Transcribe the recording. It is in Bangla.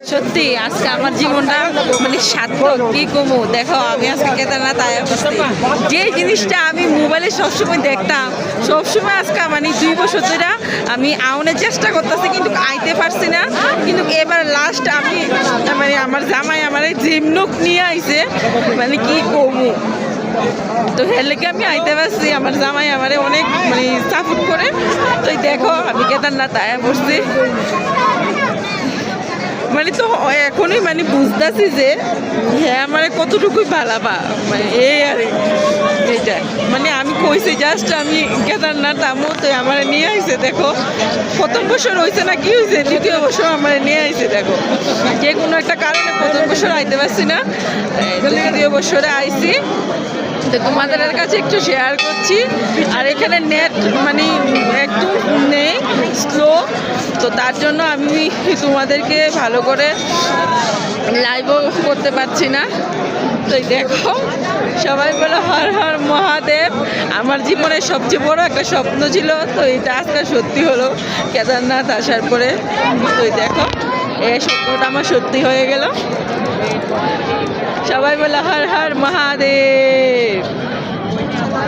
সত্যি আজকে আমার জীবনটা মানে সার্থক কি কমু। দেখো আমি আজকে কেদারনাথ আয়া করছি, যে জিনিসটা আমি মোবাইলে সবসময় দেখতাম, সবসময় আজকে মানে 2 বছর ধরে আমি আউনের চেষ্টা করতেছি কিন্তু আইতে পারছি না। কিন্তু এবার লাস্ট আমি মানে আমার জামাই আমার জিমনুক নিয়ে আইছে, মানে কি কমু। তো হের লেগে আমি আইতে পারছি, আমার জামাই আমারে অনেক মানে সাপোর্ট করে। তো দেখো আমি কেদারনাথ আয়া পড়ছি, মানে তো এখনই মানে বুঝতেছি যে হ্যাঁ আমার কতটুকুই ভালাবা, মানে এই আর এইটা মানে আমি কইছি জাস্ট আমি কেদারনাথ আমো তো আমার নিয়ে আইছে। দেখো প্রথম বছর হয়েছে না কি হয়েছে, দ্বিতীয় বছর আমার নিয়ে আইছে। দেখো যে কোনো একটা কারণে প্রথম বছর আইতে পারছি না, দ্বিতীয় বছরে আইছি। তো তোমাদের কাছে একটু শেয়ার করছি। আর এখানে নেট মানে একটু নেই, স্লো, তো তার জন্য আমি তোমাদেরকে ভালো করে লাইভও করতে পারছি না। তো দেখো সবাই বলো হর হর মহাদেব। আমার জীবনের সবচেয়ে বড় একটা স্বপ্ন ছিল, তো এটা আজকে সত্যি হলো কেদারনাথ আসার পরে। তো দেখো এই স্বপ্নটা আমার সত্যি হয়ে গেল। সবাই বলে হর হর মহাদেব।